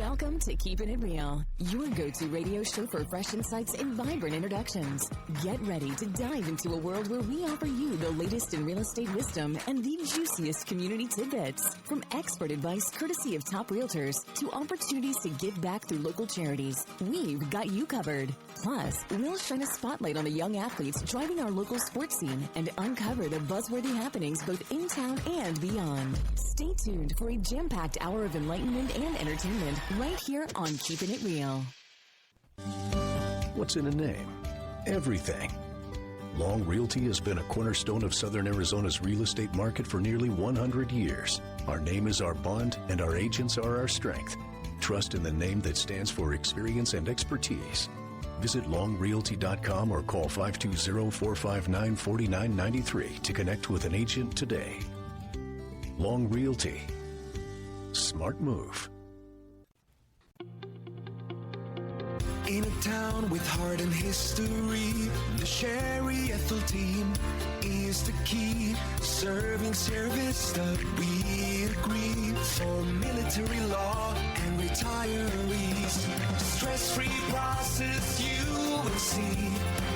Welcome to Keepin' It Real, your go-to radio show for fresh insights and vibrant introductions. Get ready to dive into a world where we offer you the latest in real estate wisdom and the juiciest community tidbits. From expert advice courtesy of top realtors to opportunities to give back through local charities, we've got you covered. Plus, we'll shine a spotlight on the young athletes driving our local sports scene and uncover the buzzworthy happenings both in town and beyond. Stay tuned for a jam-packed hour of enlightenment and entertainment right here on Keepin' It Real. What's in a name? Everything. Long Realty has been a cornerstone of Southern Arizona's real estate market for nearly 100 years. Our name is our bond, and our agents are our strength. Trust in the name that stands for experience and expertise. Visit longrealty.com or call 520-459-4993 to connect with an agent today. Long Realty. Smart move. In a town with heart and history, the Sherry Ethell Team is the key. Serving service that we agree for military law and retirees. Stress-free process you will see.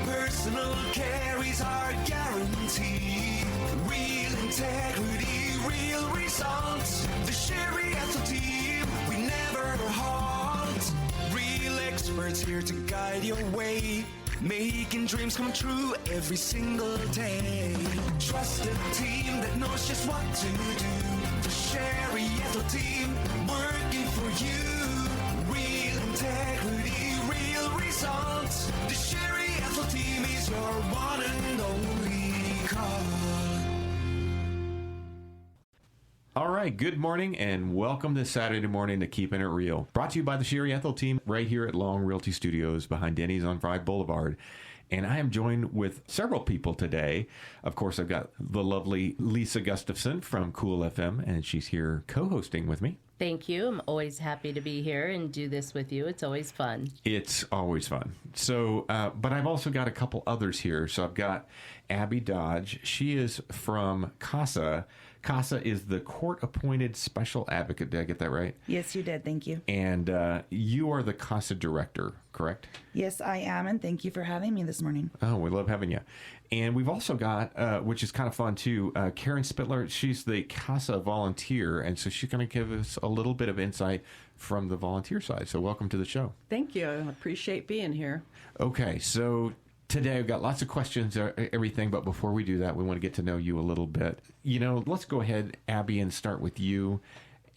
Personal care is our guarantee. Real integrity, real results. The Sherry Ethell Team, we never halt. Real experts here to guide your way, making dreams come true every single day. Trust a team that knows just what to do. The Sherry Ethell Team, working for you. Real integrity, real results. The Sherry Ethell Team is your one and only call. All right, good morning and welcome this Saturday morning to Keepin' It Real. Brought to you by the Sherry Ethell Team right here at Long Realty Studios behind Denny's on Fried Boulevard. And I am joined with several people today. Of course, I've got the lovely Lisa Gustafson from CoolFM, and she's here co-hosting with me. Thank you. I'm always happy to be here and do this with you. It's always fun. It's always fun. So, but I've also got a couple others here. So I've got Abby Dodge. She is from CASA. CASA is the court-appointed special advocate. Did I get that right? Yes, you did. Thank you. And you are the CASA director, correct? Yes, I am, and thank you for having me this morning. Oh, we love having you. And we've also got, which is kind of fun too, Karen Spitler. She's the CASA volunteer, and so she's going to give us a little bit of insight from the volunteer side. So welcome to the show. Thank you. I appreciate being here. Okay, so today I've got lots of questions, everything, but before we do that, we want to get to know you a little bit. You know, let's go ahead, Abby, and start with you.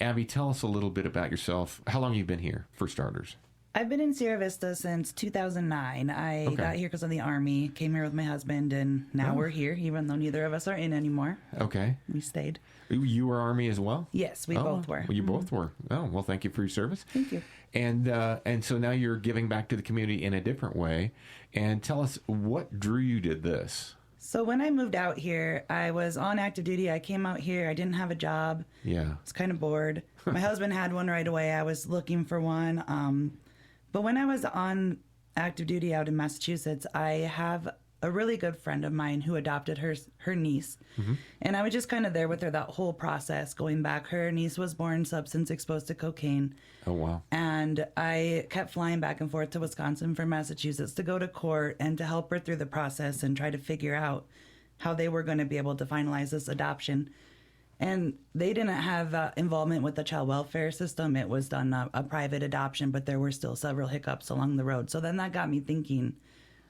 Abby, tell us a little bit about yourself. How long have you been here, for starters? I've been in Sierra Vista since 2009. I got here because of the Army, came here with my husband, and now we're here, even though neither of us are in anymore. Okay. We stayed. You were Army as well? Yes, we both were. Well, you both were. Oh, well, thank you for your service. Thank you. And so now you're giving back to the community in a different way. And tell us, what drew you to this? So when I moved out here, I was on active duty. I came out here. I didn't have a job. Yeah. I was kind of bored. My husband had one right away. I was looking for one. But when I was on active duty out in Massachusetts, I have a really good friend of mine who adopted her niece. Mm-hmm. And I was just kind of there with her that whole process going back. Her niece was born substance exposed to cocaine. Oh, wow. And I kept flying back and forth to Wisconsin from Massachusetts to go to court and to help her through the process and try to figure out how they were going to be able to finalize this adoption. And they didn't have involvement with the child welfare system. It was done a private adoption, but there were still several hiccups along the road. So then that got me thinking,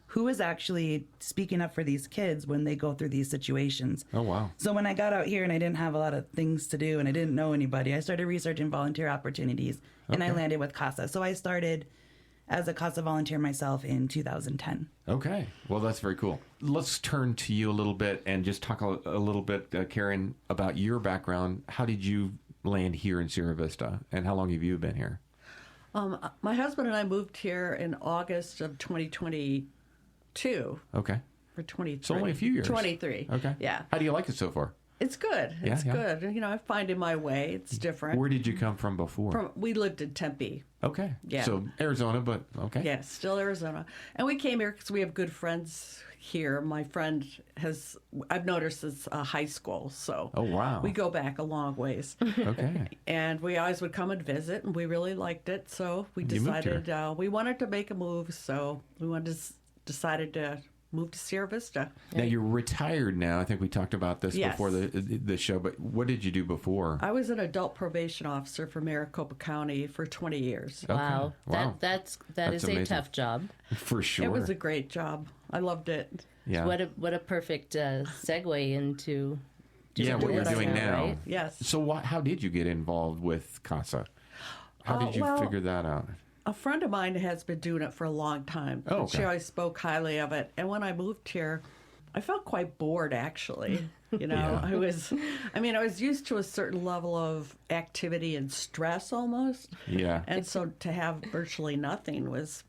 who is actually speaking up for these kids when they go through these situations? Oh, wow. So when I got out here and I didn't have a lot of things to do and I didn't know anybody, I started researching volunteer opportunities, and I landed with CASA. So I started as a CASA volunteer myself in 2010. Okay. Well, that's very cool. Let's turn to you a little bit and just talk a little bit, Karen, about your background. How did you land here in Sierra Vista, and how long have you been here? My husband and I moved here in August of 2022. Okay. For 23. So only a few years. 23. Okay. Yeah. How do you like it so far? It's good. It's good. You know, I'm finding my way. It's different. Where did you come from before? We lived in Tempe. Okay. Yeah. So Arizona, but okay. Yeah, still Arizona. And we came here because we have good friends here. My friend I've noticed since high school. So oh, wow. We go back a long ways. Okay. And we always would come and visit, and we really liked it. So we decided we wanted to make a move. So we decided to move to Sierra Vista. Now you're retired now. I think we talked about this before the show, but what did you do before? I was an adult probation officer for Maricopa County for 20 years. Okay. Wow. That is amazing. a tough job. For sure. It was a great job. I loved it. Yeah. What a perfect segue into what you're doing now. Right? Yes. So how did you get involved with CASA? How did you figure that out? A friend of mine has been doing it for a long time. Oh, okay. She always spoke highly of it. And when I moved here, I felt quite bored, actually. You know, I was used to a certain level of activity and stress almost. Yeah. And so to have virtually nothing was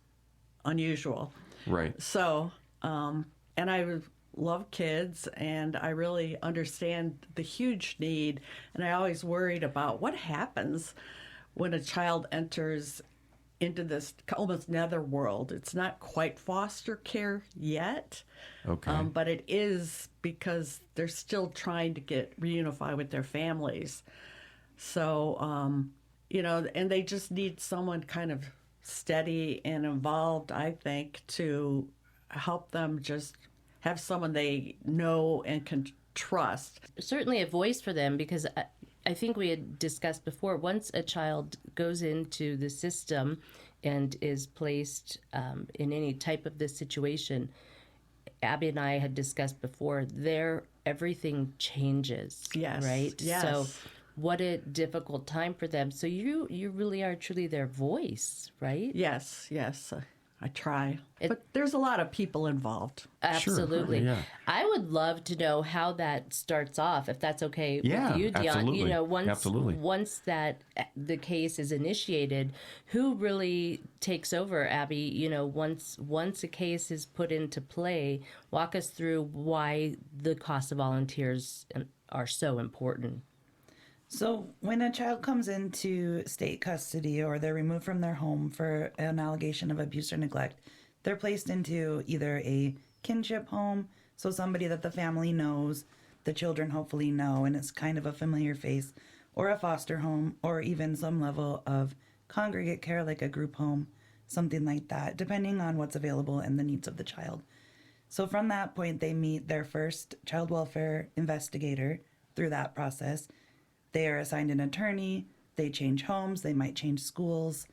unusual. Right. So, and I love kids, and I really understand the huge need. And I always worried about what happens when a child enters into this almost netherworld. It's not quite foster care yet, okay, but it is because they're still trying to get reunified with their families. So, you know, and they just need someone kind of steady and involved, I think, to help them just have someone they know and can trust. Certainly a voice for them, because I think we had discussed before, once a child goes into the system and is placed in any type of this situation, Abby and I had discussed before, everything changes. Yes. Right? Yes. So what a difficult time for them. So you really are truly their voice, right? Yes, yes. I try. But there's a lot of people involved. Absolutely. Sure. Yeah. I would love to know how that starts off, if that's okay with you, Dion. Absolutely. You know, Absolutely. once that the case is initiated, who really takes over, Abby? You know, once a case is put into play, walk us through why the CASA volunteers are so important. So when a child comes into state custody or they're removed from their home for an allegation of abuse or neglect, they're placed into either a kinship home, so somebody that the family knows, the children hopefully know, and it's kind of a familiar face, or a foster home, or even some level of congregate care like a group home, something like that, depending on what's available and the needs of the child. So from that point, they meet their first child welfare investigator through that process. They are assigned an attorney, they change homes, they might change schools.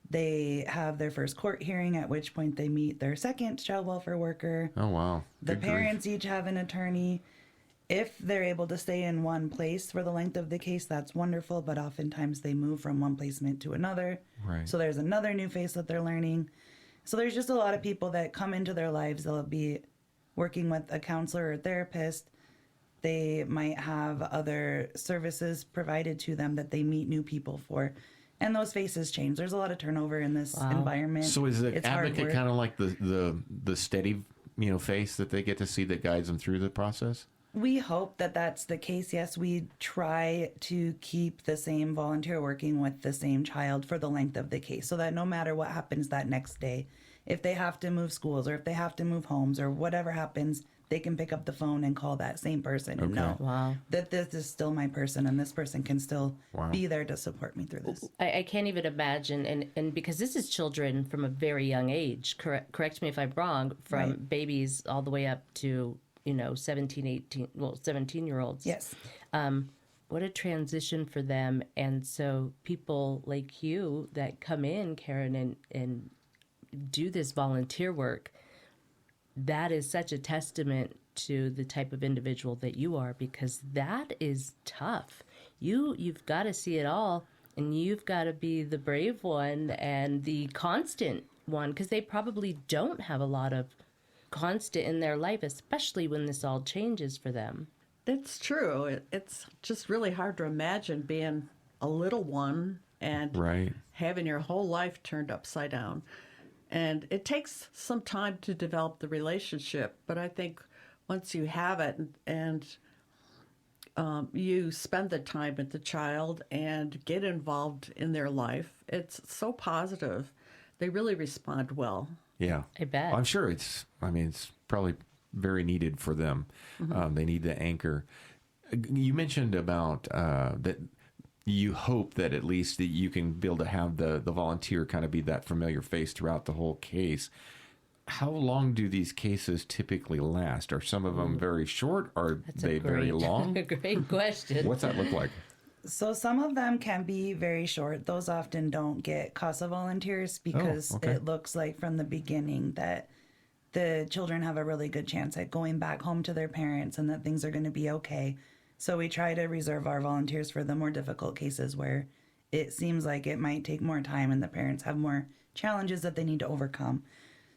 They have their first court hearing, at which point they meet their second child welfare worker. Oh, wow. The Good parents grief. each have an attorney. If they're able to stay in one place for the length of the case, that's wonderful, but oftentimes they move from one placement to another. Right. So there's another new face that they're learning. So there's just a lot of people that come into their lives. They'll be working with a counselor or therapist. They might have other services provided to them that they meet new people for. And those faces change. There's a lot of turnover in this environment. So is the It's hard advocate work. kind of like the steady, you know, face that they get to see that guides them through the process? We hope that that's the case. Yes, we try to keep the same volunteer working with the same child for the length of the case, so that no matter what happens that next day, if they have to move schools or if they have to move homes or whatever happens, they can pick up the phone and call that same person and know that this is still my person and this person can still be there to support me through this. I can't even imagine, and because this is children from a very young age, correct me if I'm wrong, from babies all the way up to, 17-year-olds. Yes. What a transition for them. And so people like you that come in, Karen, and do this volunteer work, that is such a testament to the type of individual that you are, because that is tough. You've got to see it all, and you've got to be the brave one and the constant one, because they probably don't have a lot of constant in their life, especially when this all changes for them. It's true. It's just really hard to imagine being a little one and having your whole life turned upside down. And it takes some time to develop the relationship, but I think once you have it, and you spend the time with the child and get involved in their life, it's so positive. They really respond well. Yeah. I bet. Well, I'm sure it's probably very needed for them. They need the anchor. You mentioned about that you hope that at least that you can be able to have the volunteer kind of be that familiar face throughout the whole case. How long do these cases typically last? Are some of them very short? Are they very long? Great question. What's that look like? So some of them can be very short. Those often don't get CASA volunteers because it looks like from the beginning that the children have a really good chance at going back home to their parents and that things are going to be okay. So we try to reserve our volunteers for the more difficult cases where it seems like it might take more time and the parents have more challenges that they need to overcome.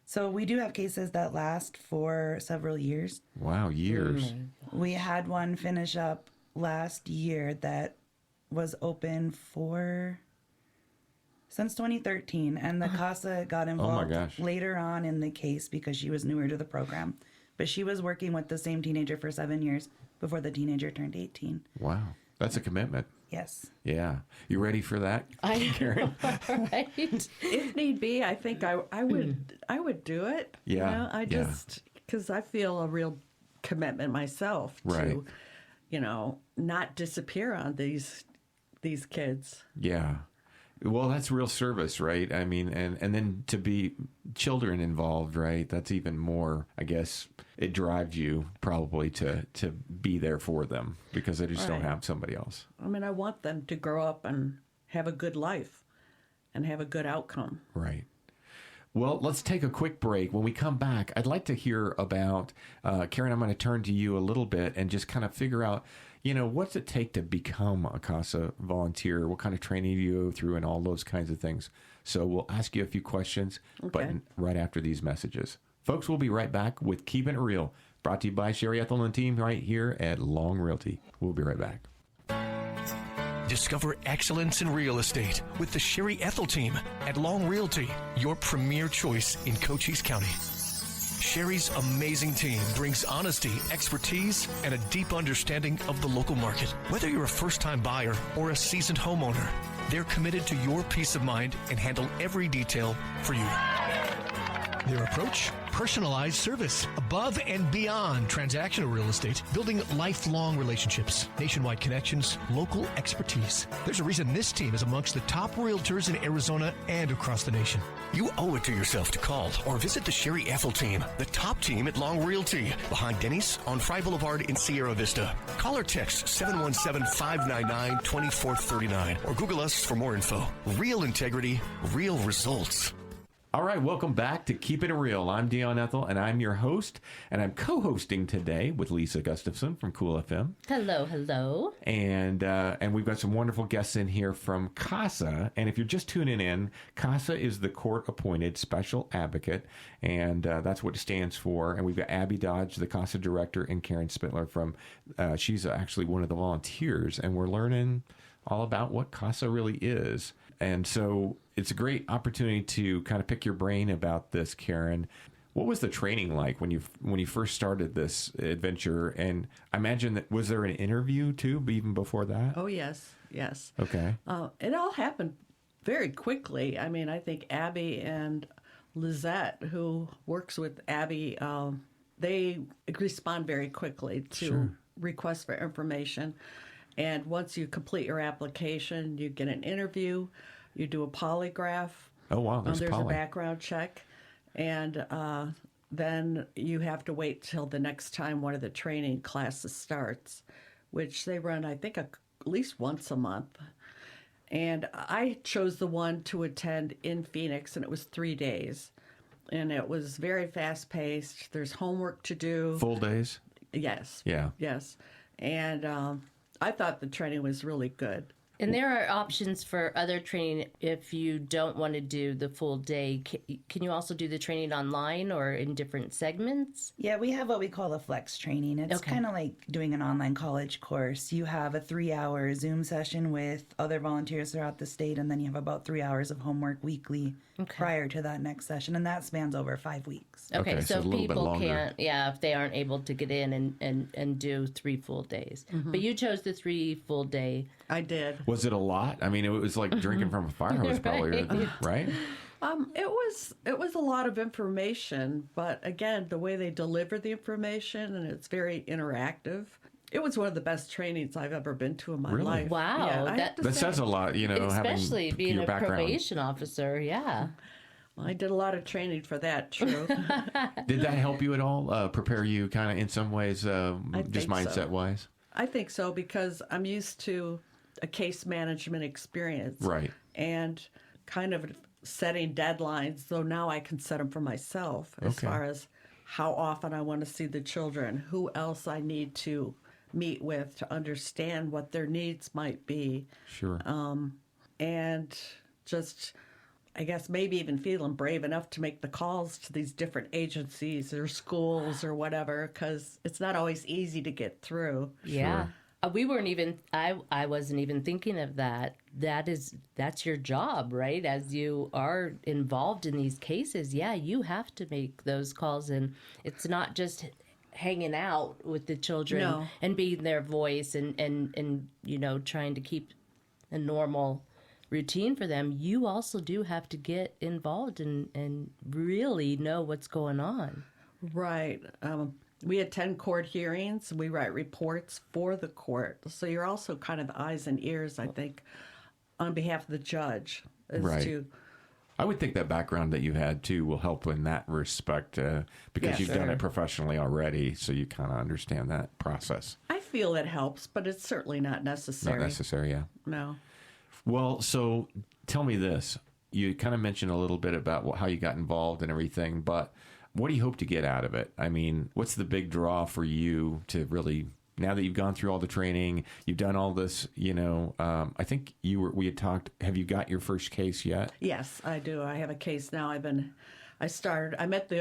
So we do have cases that last for several years. Wow, years. We had one finish up last year that was open since 2013, and the CASA got involved later on in the case because she was newer to the program. But she was working with the same teenager for 7 years before the teenager turned 18. Wow, that's a commitment. Yes. Yeah. You ready for that, Karen? Right. If need be, I think I would do it. Yeah. I just because I feel a real commitment myself to, not disappear on these kids. Yeah. Well, that's real service, right? I mean, and then to be children involved, right? That's even more, I guess, it drives you probably to be there for them because they just don't have somebody else. I mean, I want them to grow up and have a good life and have a good outcome. Right. Well, let's take a quick break. When we come back, I'd like to hear about, Karen, I'm going to turn to you a little bit and just kind of figure out, what's it take to become a CASA volunteer? What kind of training do you go through and all those kinds of things? So we'll ask you a few questions, but right after these messages. Folks, we'll be right back with Keepin' It Real, brought to you by Sherry Ethell Team right here at Long Realty. We'll be right back. Discover excellence in real estate with the Sherry Ethell Team at Long Realty, your premier choice in Cochise County. Sherry's amazing team brings honesty, expertise, and a deep understanding of the local market. Whether you're a first-time buyer or a seasoned homeowner, they're committed to your peace of mind and handle every detail for you. Their approach? Personalized service, above and beyond transactional real estate, building lifelong relationships, nationwide connections, local expertise. There's a reason this team is amongst the top realtors in Arizona and across the nation. You owe it to yourself to call or visit the Sherry Ethell Team, the top team at Long Realty, behind Denny's on Fry Boulevard in Sierra Vista. Call or text 717-599-2439 or Google us for more info. Real integrity, real results. All right, welcome back to Keepin' It Real. I'm Dion Ethell, and I'm your host, and I'm co-hosting today with Lisa Gustafson from CoolFM. Hello, hello. And we've got some wonderful guests in here from CASA. And if you're just tuning in, CASA is the court-appointed special advocate, and that's what it stands for. And we've got Abby Dodge, the CASA director, and Karen Spitler from, she's actually one of the volunteers, and we're learning all about what CASA really is. And so it's a great opportunity to kind of pick your brain about this, Karen. What was the training like when you first started this adventure? And I imagine that, was there an interview too, even before that? Oh, yes. Okay. It all happened very quickly. I mean, I think Abby and Lizette, who works with Abby, they respond very quickly to requests for information. And once you complete your application, you get an interview, you do a polygraph. Oh, wow, there's a background check. And then you have to wait till the next time one of the training classes starts, which they run, I think, at least once a month. And I chose the one to attend in Phoenix, and it was 3 days. And it was very fast-paced. There's homework to do. Full days? Yes. Yeah. Yes. And I thought the training was really good. And there are options for other training if you don't want to do the full day. Can you also do the training online or in different segments? Yeah, we have what we call a flex training. It's kind of like doing an online college course. You have a 3-hour Zoom session with other volunteers throughout the state, and then you have about 3 hours of homework weekly prior to that next session, and that spans over 5 weeks. Okay, so a little bit people longer. can't, if they aren't able to get in and do 3 full days. But you chose the 3 full day. I did. Was it a lot? I mean, it was like drinking from a fire hose, probably, right? It was a lot of information, but again, the way they deliver the information, and it's very interactive. It was one of the best trainings I've ever been to in my Really? life. Wow, Yeah, I have to That say, says a lot, Especially having being your a background. probation officer, yeah. I did a lot of training for that, true. Did that help you at all? Prepare you kind of in some ways, just think so. mindset-wise? I think so, because I'm used to a case management experience. Right. And kind of setting deadlines, so now I can set them for myself as far as how often I want to see the children, who else I need to meet with to understand what their needs might be. Sure. And just, I guess, maybe even feeling brave enough to make the calls to these different agencies or schools or whatever, because it's not always easy to get through. Yeah. We weren't even, I wasn't even thinking of that. That's your job, right? As you are involved in these cases, you have to make those calls, and it's not just hanging out with the children and being their voice and trying to keep a normal routine for them. You also do have to get involved and really know what's going on. Right. We attend court hearings. We write reports for the court. So you're also kind of the eyes and ears, I think, on behalf of the judge. I would think that background that you had, too, will help in that respect because you've done it professionally already, so you kind of understand that process. I feel it helps, but it's certainly not necessary. Not necessary, yeah. No. Well, so tell me this. You kind of mentioned a little bit about how you got involved and everything, but what do you hope to get out of it? I mean, what's the big draw for you to really, now that you've gone through all the training, you've done all this, I think we had talked, have you got your first case yet? Yes, I do. I have a case now. I met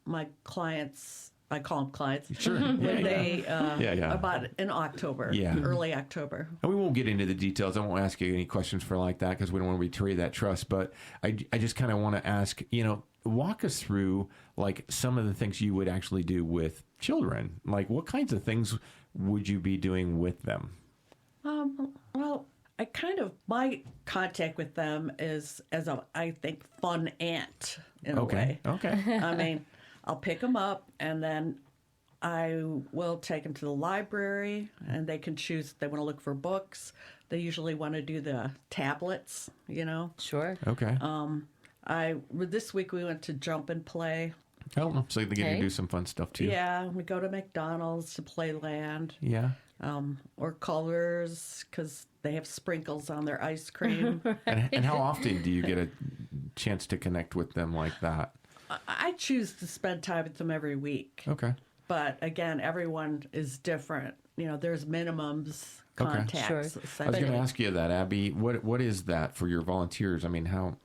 my clients, I call them clients. Sure. About in October, early October. And we won't get into the details. I won't ask you any questions for like that because we don't want to betray that trust. But I just kind of want to ask, walk us through like some of the things you would actually do with children. Like what kinds of things would you be doing with them? Well, my contact with them is as I think, fun aunt in a way. Okay. I mean, I'll pick them up and then I will take them to the library and they can choose if they want to look for books. They usually want to do the tablets, Sure. Okay. This week we went to Jump and Play. Oh, so they get to do some fun stuff too. Yeah, we go to McDonald's, to Playland. Yeah. Or Colors, because they have sprinkles on their ice cream. And how often do you get a chance to connect with them like that? I choose to spend time with them every week. Okay. But again, everyone is different. There's minimums, contacts. Sure. I was going to ask you that, Abby. What is that for your volunteers? I mean, how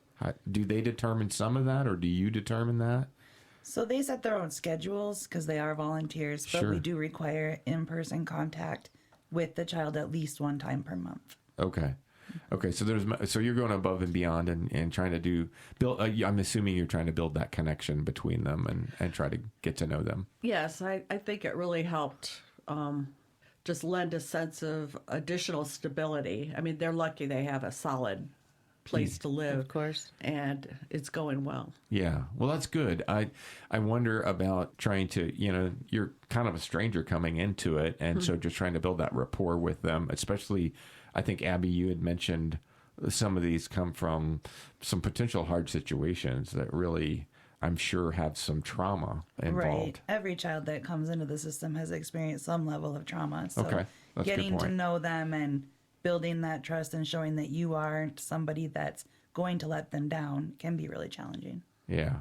do they determine some of that, or do you determine that? So they set their own schedules because they are volunteers, but we do require in-person contact with the child at least one time per month. Okay. So you're going above and beyond and trying to build. I'm assuming you're trying to build that connection between them and try to get to know them. Yes, I think it really helped just lend a sense of additional stability. I mean, they're lucky they have a solid place to live, of course, and it's going well. Yeah, well, that's good. I wonder about trying to, you're kind of a stranger coming into it, and so just trying to build that rapport with them, especially, I think, Abby, you had mentioned some of these come from some potential hard situations that really, I'm sure, have some trauma involved. Right. Every child that comes into the system has experienced some level of trauma. So okay. That's getting a good point. to know them and building that trust and showing that you aren't somebody that's going to let them down can be really challenging. Yeah.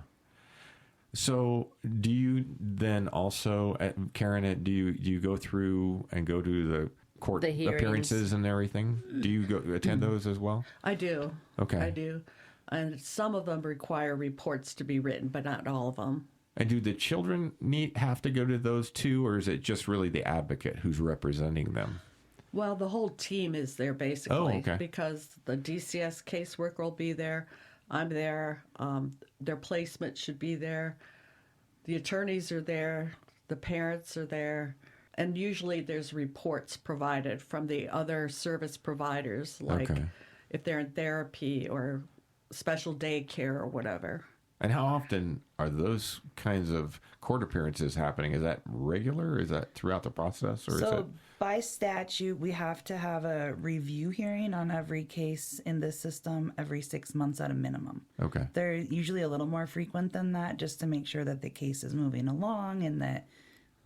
So do you then also, Karen, do you go through and go to court The hearings. appearances and everything? Do you go attend those as well? I do. Okay. I do. And some of them require reports to be written, but not all of them. And do the children have to go to those too, or is it just really the advocate who's representing them? Well, the whole team is there basically. Oh, okay. Because the DCS caseworker will be there. I'm there. Their placement should be there. The attorneys are there. The parents are there. And usually there's reports provided from the other service providers, like if they're in therapy or special daycare or whatever. And how often are those kinds of court appearances happening? Is that regular? Is that throughout the process? Or is it... by statute, we have to have a review hearing on every case in this system every 6 months at a minimum. Okay. They're usually a little more frequent than that, just to make sure that the case is moving along and that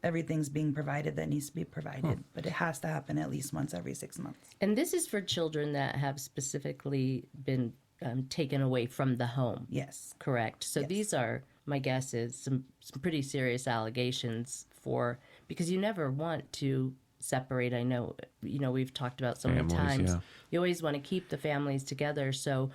everything's being provided that needs to be provided. But it has to happen at least once every 6 months. And this is for children that have specifically been taken away from the home. Yes. Correct. So Yes. these are, my guess is, some pretty serious allegations because you never want to separate. I know, we've talked about so many Families, times. yeah. You always want to keep the families together. So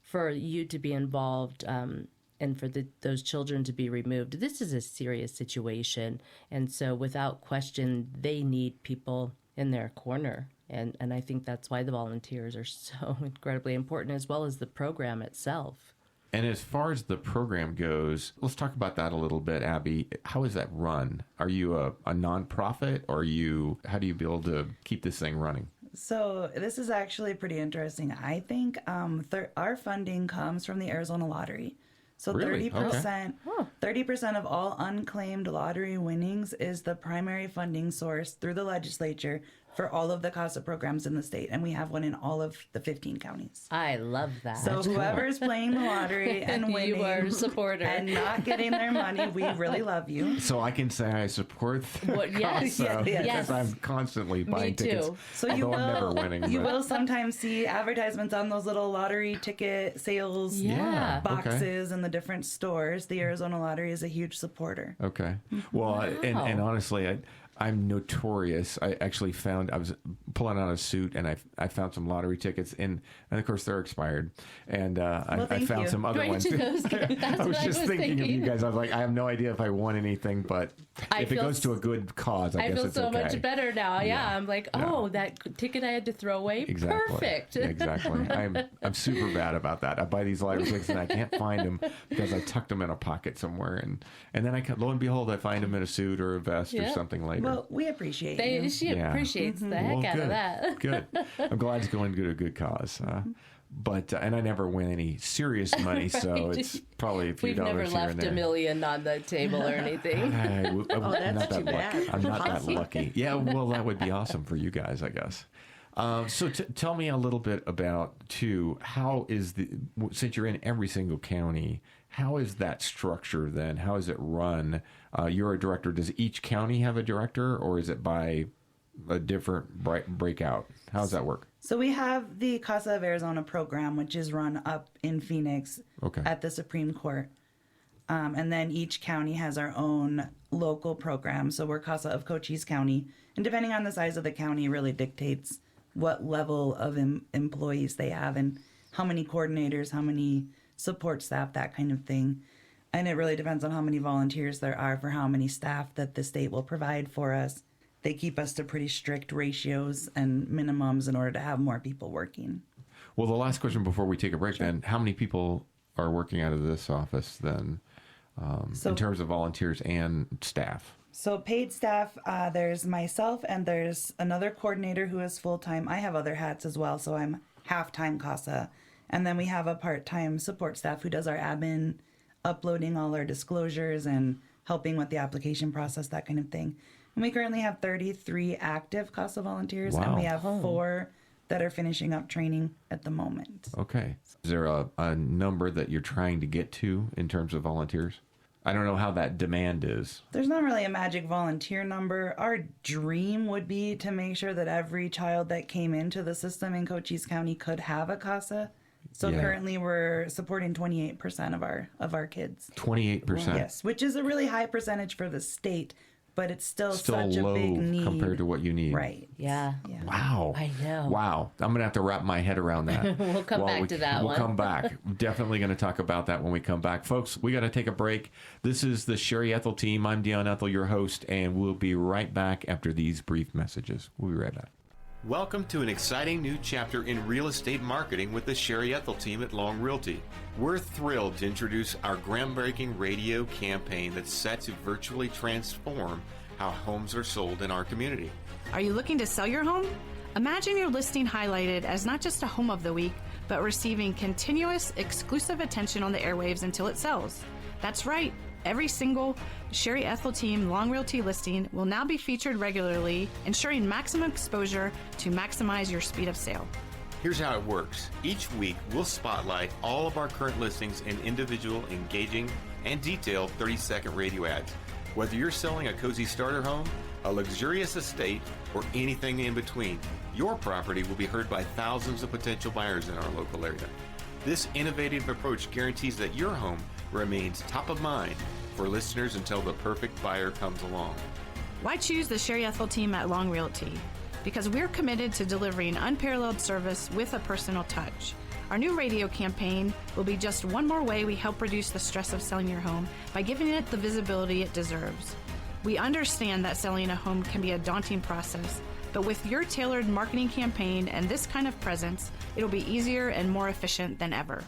for you to be involved and for those children to be removed, this is a serious situation. And so without question, they need people in their corner. And I think that's why the volunteers are so incredibly important, as well as the program itself. And as far as the program goes, let's talk about that a little bit, Abby. How is that run? Are you a nonprofit, or how do you be able to keep this thing running? So this is actually pretty interesting. I think our funding comes from the Arizona Lottery. So Really? 30%, 30% of all unclaimed lottery winnings is the primary funding source through the legislature for all of the CASA programs in the state, and we have one in all of the 15 counties. I love that. So whoever's playing the lottery and winning You are a supporter. and not getting their money, we really love you. So I can say I support yes, CASA yes. because I'm constantly buying tickets. too. So although I'm never winning. You but- will sometimes see advertisements on those little lottery ticket sales Yeah. boxes in the different stores. The Arizona Lottery is a huge supporter. Okay. Well, and honestly, I'm notorious. I actually I was pulling out a suit, and I found some lottery tickets, and of course they're expired. And I thank found you. some other Right ones. to those guys. That's I was what just thinking of you guys. I was like, I have no idea if I won anything, but if it feel goes to a good cause, I guess feel it's so okay. much better now. Yeah, I'm like, that ticket I had to throw away. Exactly. Perfect. Exactly. I'm super bad about that. I buy these lottery tickets and I can't find them because I tucked them in a pocket somewhere, and then lo and behold, I find them in a suit or a vest or something later. Well, we appreciate you. She appreciates the heck out of that. Good. I'm glad it's going to a good cause. But and I never win any serious money, so it's probably a few We've dollars never here left and there. $1 million on the table or anything. I'm that's not too that lucky. bad. I'm not that lucky. Yeah, well, that would be awesome for you guys, I guess. So tell me a little bit about, too, how is since you're in every single county, how is that structure then? How is it run? You're a director. Does each county have a director, or is it by a different breakout? How does that work? So we have the CASA of Arizona program, which is run up in Phoenix at the Supreme Court. And then each county has our own local program. So we're CASA of Cochise County. And depending on the size of the county, really dictates what level of employees they have and how many coordinators, how many support staff, that kind of thing. And it really depends on how many volunteers there are for how many staff that the state will provide for us. They keep us to pretty strict ratios and minimums in order to have more people working. Well, the last question before we take a break, then, how many people are working out of this office then, in terms of volunteers and staff? So paid staff, there's myself and there's another coordinator who is full-time. I have other hats as well, so I'm half-time CASA. And then we have a part-time support staff who does our admin, uploading all our disclosures and helping with the application process, that kind of thing. And we currently have 33 active CASA volunteers, and we have 4 that are finishing up training at the moment. Okay. Is there a number that you're trying to get to in terms of volunteers? I don't know how that demand is. There's not really a magic volunteer number. Our dream would be to make sure that every child that came into the system in Cochise County could have a CASA. So currently we're supporting 28% of our kids. 28%? Yes, which is a really high percentage for the state. but it's still Still such low a big need compared to what you need. Right. Yeah. Wow. I know. Wow. I'm going to have to wrap my head around that. We'll come back to that We'll one. come back. Definitely going to talk about that when we come back. Folks, we got to take a break. This is the Sherry Ethell Team. I'm Dion Ethell, your host, and we'll be right back after these brief messages. We'll be right back. Welcome to an exciting new chapter in real estate marketing with the Sherry Ethell Team at Long Realty. We're thrilled to introduce our groundbreaking radio campaign that's set to virtually transform how homes are sold in our community. Are you looking to sell your home? Imagine your listing highlighted as not just a home of the week, but receiving continuous, exclusive attention on the airwaves until it sells. That's right. Every single Sherry Ethell Team Long Realty listing will now be featured regularly, ensuring maximum exposure to maximize your speed of sale. Here's how it works. Each week, we'll spotlight all of our current listings in individual, engaging, and detailed 30-second radio ads. Whether you're selling a cozy starter home, a luxurious estate, or anything in between, your property will be heard by thousands of potential buyers in our local area. This innovative approach guarantees that your home remains top of mind for listeners until the perfect buyer comes along. Why choose the Sherry Ethell Team at Long Realty? Because we're committed to delivering unparalleled service with a personal touch. Our new radio campaign will be just one more way we help reduce the stress of selling your home by giving it the visibility it deserves. We understand that selling a home can be a daunting process, but with your tailored marketing campaign and this kind of presence, it'll be easier and more efficient than ever.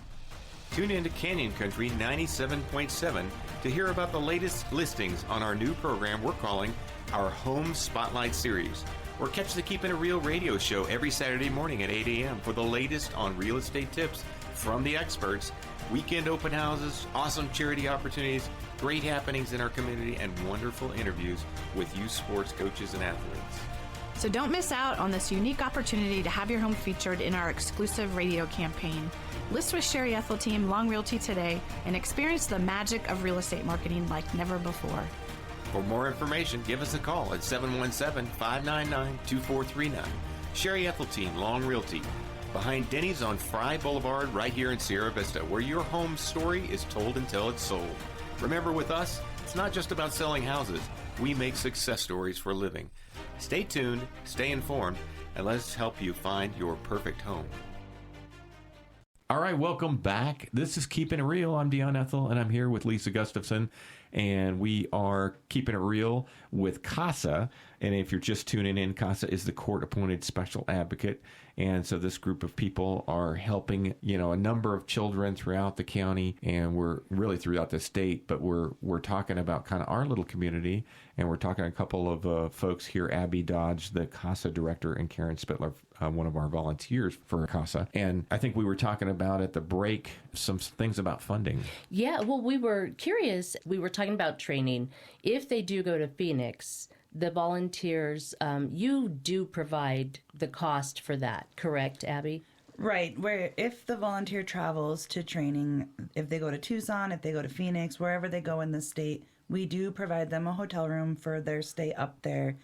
Tune in to Canyon Country 97.7 to hear about the latest listings on our new program we're calling our Home Spotlight Series. Or catch the Keepin' It Real radio show every Saturday morning at 8 a.m. for the latest on real estate tips from the experts, weekend open houses, awesome charity opportunities, great happenings in our community, and wonderful interviews with youth sports coaches and athletes. So don't miss out on this unique opportunity to have your home featured in our exclusive radio campaign. List with Sherry Ethell Team Long Realty today and experience the magic of real estate marketing like never before. For more information, give us a call at 717-599-2439. Sherry Ethell Team Long Realty, behind Denny's on Fry Boulevard right here in Sierra Vista, where your home story is told until it's sold. Remember, with us, it's not just about selling houses. We make success stories for a living. Stay tuned, stay informed, and let's help you find your perfect home. All right, welcome back. This is Keepin' It Real. I'm Dion Ethell, and I'm here with Lisa Gustafson, and we are keeping it real with CASA. And if you're just tuning in, CASA is the court-appointed special advocate. And so this group of people are helping, a number of children throughout the county, and we're really throughout the state, but we're talking about kind of our little community, and we're talking to a couple of folks here, Abby Dodge, the CASA director, and Karen Spitler, one of our volunteers for CASA. And I think we were talking about at the break some things about funding. Yeah, well, we were curious. We were talking about training. If they do go to Phoenix, the volunteers, you do provide the cost for that, correct, Abby? Right, where if the volunteer travels to training, if they go to Tucson, if they go to Phoenix, wherever they go in the state, we do provide them a hotel room for their stay up there,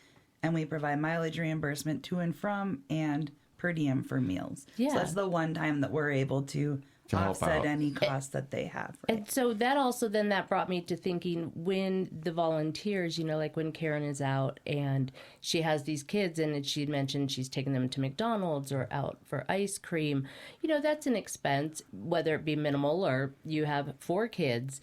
and we provide mileage reimbursement to and from and per diem for meals. Yeah. So that's the one time that we're able to offset any costs that they have. Right? And so that also then that brought me to thinking when the volunteers, like when Karen is out and she has these kids and she mentioned she's taking them to McDonald's or out for ice cream, that's an expense, whether it be minimal or you have 4 kids.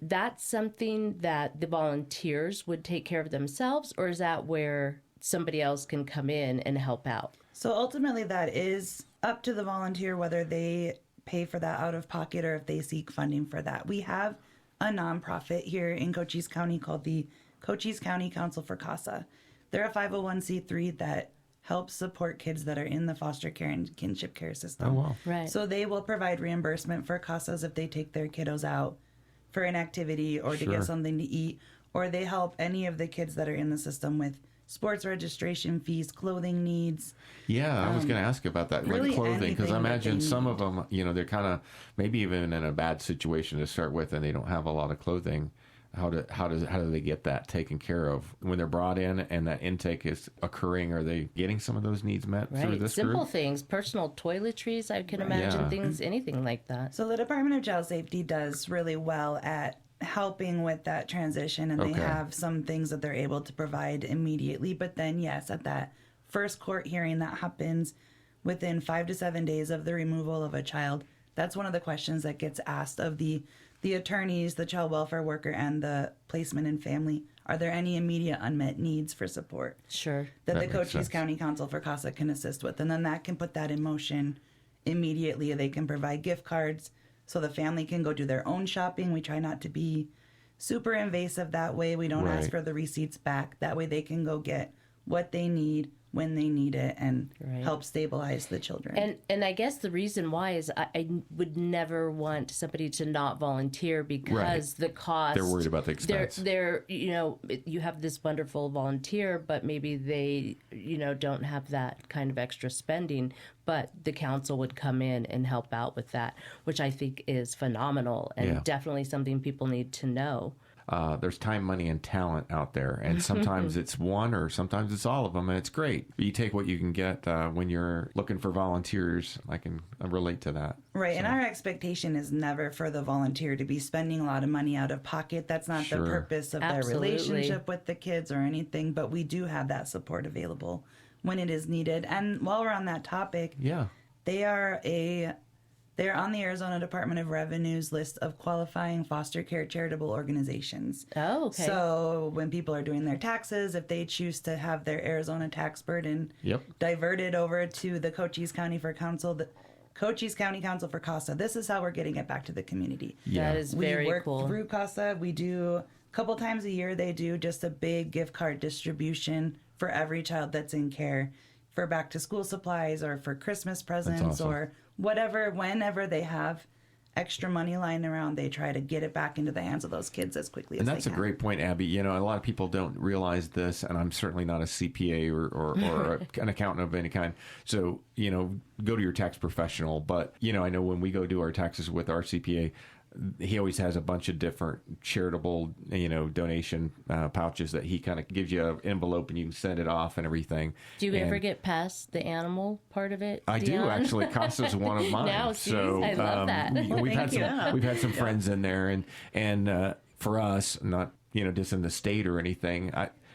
That's something that the volunteers would take care of themselves, or is that where somebody else can come in and help out? So ultimately that is up to the volunteer whether they pay for that out of pocket or if they seek funding for that. We have a nonprofit here in Cochise County called the Cochise County Council for CASA. They're a 501c3 that helps support kids that are in the foster care and kinship care system. Oh, wow. Right. So they will provide reimbursement for CASAs if they take their kiddos out for an activity or to get something to eat, or they help any of the kids that are in the system with sports registration fees, clothing needs. Yeah, I was going to ask about that, really like clothing, because I imagine some need. of them, they're kind of maybe even in a bad situation to start with, and they don't have a lot of clothing. How do they get that taken care of when they're brought in and that intake is occurring? Are they getting some of those needs met through this Simple group? things, personal toiletries, I can imagine, things, anything like that. So the Department of Child Safety does really well at helping with that transition, and they have some things that they're able to provide immediately. But then, yes, at that first court hearing that happens within 5 to 7 days of the removal of a child, that's one of the questions that gets asked of the attorneys, the child welfare worker, and the placement and family. Are there any immediate unmet needs for support? Sure. That the Cochise County Council for CASA can assist with. And then that can put that in motion immediately. They can provide gift cards so the family can go do their own shopping. We try not to be super invasive that way. We don't ask for the receipts back. That way they can go get what they need when they need it and help stabilize the children. And I guess the reason why is I would never want somebody to not volunteer because the cost. They're worried about the expense. They're you have this wonderful volunteer, but maybe they, don't have that kind of extra spending. But the council would come in and help out with that, which I think is phenomenal and definitely something people need to know. There's time, money, and talent out there, and sometimes it's one or sometimes it's all of them, and it's great. You take what you can get when you're looking for volunteers. I can relate to that. Right, and our expectation is never for the volunteer to be spending a lot of money out of pocket. That's not the purpose of their relationship with the kids or anything, but we do have that support available when it is needed. And while we're on that topic, they're on the Arizona Department of Revenue's list of qualifying foster care charitable organizations. Oh, okay. So when people are doing their taxes, if they choose to have their Arizona tax burden diverted over to the Cochise County Cochise County Council for CASA, this is how we're getting it back to the community. That is very cool. We work through CASA. We do a couple times a year. They do just a big gift card distribution for every child that's in care for back to school supplies or for Christmas presents or whatever. Whenever they have extra money lying around, they try to get it back into the hands of those kids as quickly as they can. And that's a great point, Abby. A lot of people don't realize this, and I'm certainly not a CPA or an accountant of any kind. So, go to your tax professional. But, I know when we go do our taxes with our CPA, he always has a bunch of different charitable, donation pouches that he kind of gives you an envelope and you can send it off and everything. Do you ever get past the animal part of it, I Dion? do, actually. CASA's one of mine. Now, I love that. We've had some friends in there, and for us, not just in the state or anything,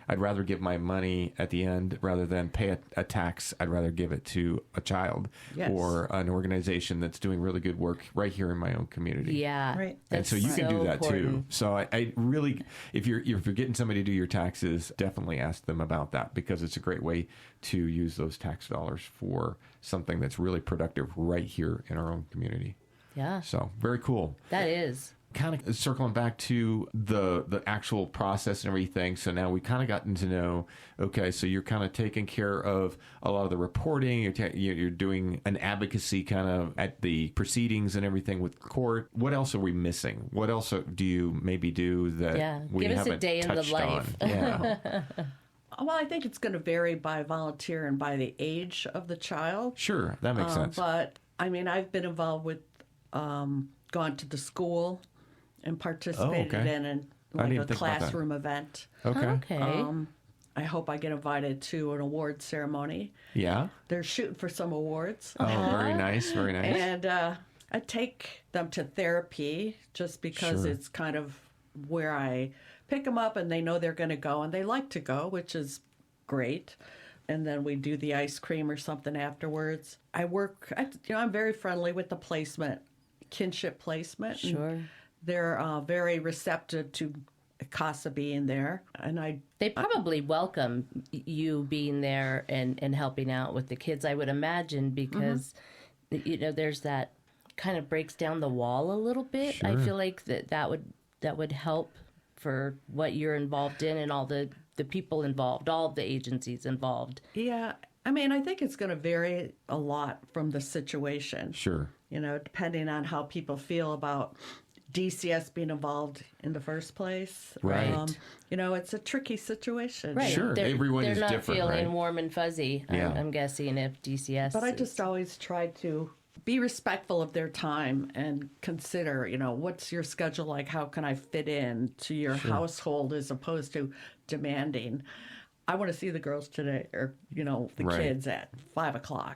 I'd rather give my money at the end rather than pay a tax. I'd rather give it to a child or an organization that's doing really good work right here in my own community. Yeah, right. And so you can do that important. too. So I really, if you're getting somebody to do your taxes, definitely ask them about that, because it's a great way to use those tax dollars for something that's really productive right here in our own community. Yeah. So very cool. That is. Kind of circling back to the actual process and everything. So now we kind of gotten to know, okay, so you're kind of taking care of a lot of the reporting. You're doing an advocacy kind of at the proceedings and everything with court. What else are we missing? What else do you maybe do that we haven't touched on? Give us a day in the life. Yeah. Well, I think it's going to vary by volunteer and by the age of the child. Sure, that makes sense. But, I've been involved with, gone to the school and participated in a classroom event. Okay. I hope I get invited to an award ceremony. Yeah. They're shooting for some awards. Oh, very nice, very nice. And I take them to therapy just because it's kind of where I pick them up and they know they're going to go and they like to go, which is great. And then we do the ice cream or something afterwards. I'm very friendly with the placement, kinship placement. Sure. They're very receptive to CASA being there, and they probably welcome you being there and helping out with the kids, I would imagine, because there's that kind of breaks down the wall a little bit. Sure. I feel like that would help for what you're involved in and all the people involved, all of the agencies involved. Yeah, I think it's going to vary a lot from the situation. Sure. Depending on how people feel about DCS being involved in the first place. Right. It's a tricky situation. Right. Sure. Everyone is different, they're not feeling right? warm and fuzzy, Yeah. I'm guessing, if DCS But I just always try to be respectful of their time and consider, what's your schedule like? How can I fit in to your household as opposed to demanding, I want to see the girls today or, the kids at 5:00.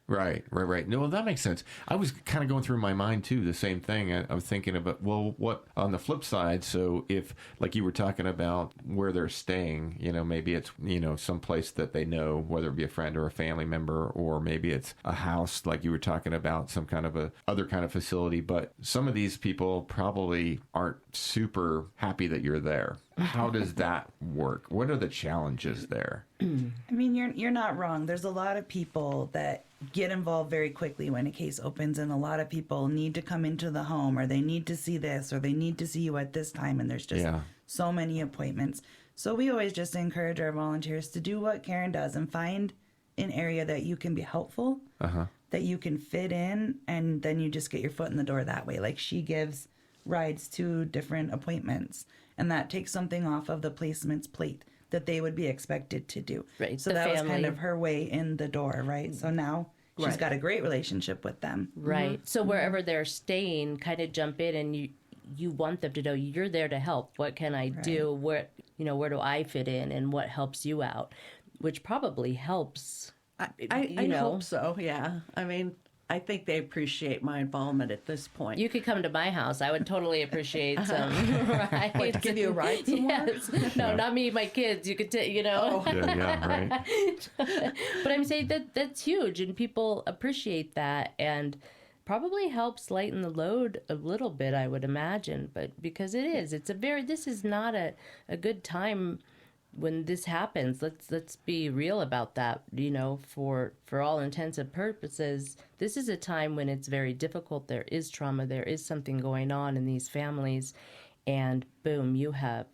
Right. No, well, that makes sense. I was kind of going through my mind, too, the same thing. I was thinking about, well, what on the flip side, so if, like you were talking about where they're staying, maybe it's, some place that they know, whether it be a friend or a family member, or maybe it's a house, like you were talking about, some kind of other kind of facility. But some of these people probably aren't super happy that you're there. How does that work? What are the challenges there? I mean, you're not wrong. There's a lot of people that get involved very quickly when a case opens, and a lot of people need to come into the home, or they need to see this, or they need to see you at this time, and there's just so many appointments. So we always just encourage our volunteers to do what Karen does and find an area that you can be helpful, that you can fit in, and then you just get your foot in the door that way. Like, she gives rides to different appointments, and that takes something off of the placement's plate that they would be expected to do. Right. So that was kind of her way in the door, right? So now she's got a great relationship with them. Right. So wherever they're staying, kind of jump in, and you want them to know you're there to help. What can I do? Where do I fit in, and what helps you out? Which probably helps. I hope so. Yeah. I mean, I think they appreciate my involvement at this point. You could come to my house. I would totally appreciate some rides. What, give you a ride somewhere? Yes. No, not me, my kids. You could take, Oh. Yeah, right. But I'm saying that's huge, and people appreciate that, and probably helps lighten the load a little bit, I would imagine. But because this is not a good time when this happens. Let's be real about that. For all intents and purposes, this is a time when it's very difficult. There is trauma. There is something going on in these families, and boom, you have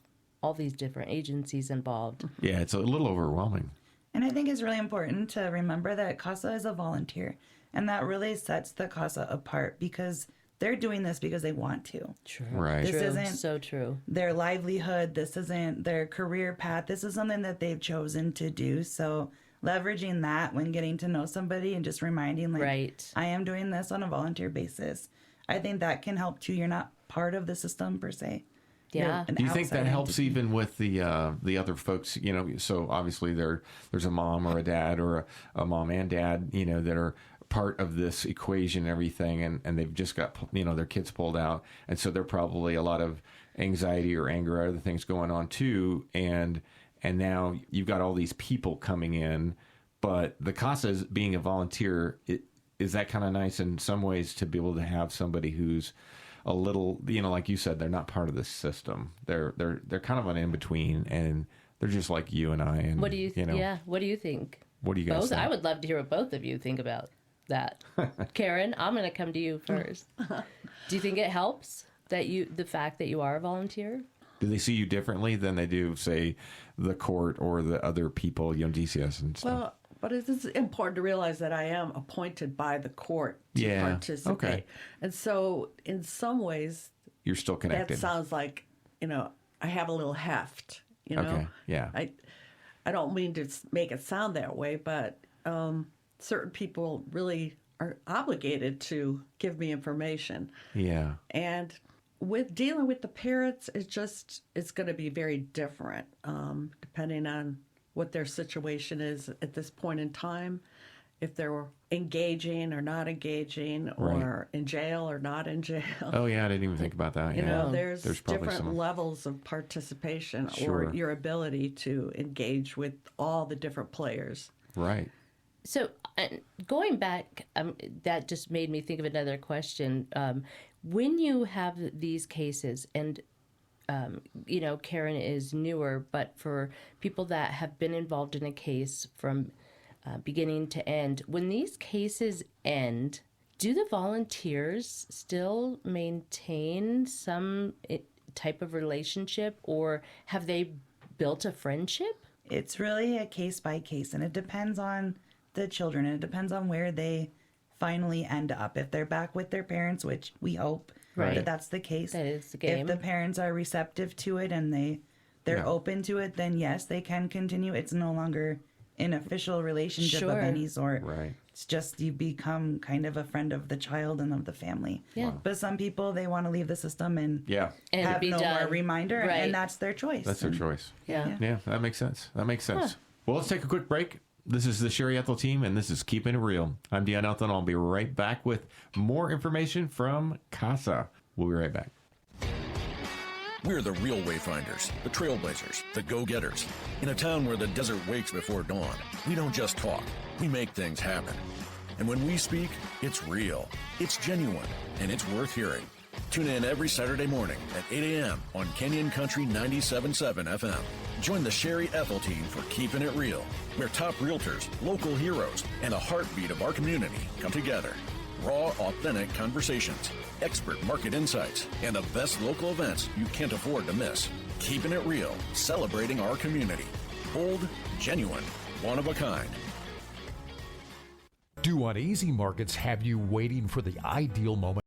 all these different agencies involved. Yeah, it's a little overwhelming. And I think it's really important to remember that CASA is a volunteer, and that really sets the CASA apart, because they're doing this because they want to. True. Right. This isn't so true. Their livelihood. This isn't their career path. This is something that they've chosen to do. So leveraging that when getting to know somebody and just reminding, I am doing this on a volunteer basis. I think that can help too. You're not part of the system per se. Yeah. Do you think that helps even with the other folks? So obviously there's a mom or a dad, or a mom and dad, that are part of this equation and everything, and they've just got their kids pulled out, and so there probably a lot of anxiety or anger or other things going on too, and now you've got all these people coming in, but the CASA is being a volunteer. Is that kind of nice in some ways to be able to have somebody who's a little, like you said, they're not part of the system. They're kind of an in between, and they're just like you and I. And what do you? Yeah. What do you think? What do you guys think? I would love to hear what both of you think about that. Karen, I'm going to come to you first. Do you think it helps the fact that you are a volunteer? Do they see you differently than they do, say, the court or the other people, DCS and stuff? Well, but it is important to realize that I am appointed by the court to participate. Okay. And so in some ways, you're still connected. That sounds like, I have a little heft, Okay, yeah. I don't mean to make it sound that way, but certain people really are obligated to give me information. Yeah. And with dealing with the parents, it's going to be very different, depending on what their situation is at this point in time, if they're engaging or not engaging, or in jail or not in jail. Oh, yeah, I didn't even think about that. There's different levels of participation or your ability to engage with all the different players. Right. So going back, that just made me think of another question. When you have these cases, and Karen is newer, but for people that have been involved in a case from beginning to end, when these cases end, do the volunteers still maintain some type of relationship, or have they built a friendship? It's really a case by case, and it depends on the children, and it depends on where they finally end up. If they're back with their parents, which we hope that that's the case. That is the game. If the parents are receptive to it and they're open to it, then yes, they can continue. It's no longer an official relationship of any sort. Right. It's just you become kind of a friend of the child and of the family. Yeah. Wow. But some people, they want to leave the system and and have no more reminder, and that's their choice. That's their choice. Yeah. Yeah, that makes sense. Huh. Well, let's take a quick break. This is the Sherry Ethell Team, and this is Keepin' It Real. I'm Dion Ethell, and I'll be right back with more information from CASA. We'll be right back. We're the real wayfinders, the trailblazers, the go-getters. In a town where the desert wakes before dawn, we don't just talk, we make things happen. And when we speak, it's real, it's genuine, and it's worth hearing. Tune in every Saturday morning at 8 a.m. on Canyon Country 97.7 FM. Join the Sherry Ethell Team for Keepin' It Real, where top realtors, local heroes, and the heartbeat of our community come together. Raw, authentic conversations, expert market insights, and the best local events you can't afford to miss. Keeping it real, celebrating our community. Bold, genuine, one of a kind. Do uneasy markets have you waiting for the ideal moment?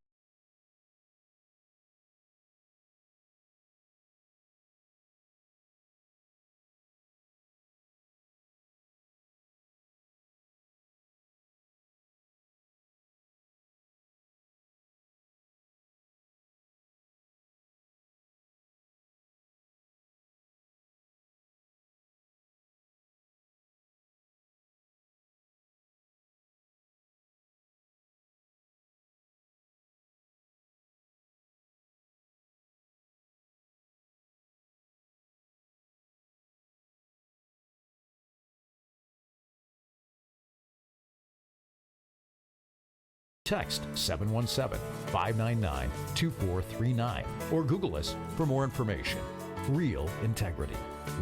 Text 717-599-2439 or Google us for more information. Real integrity,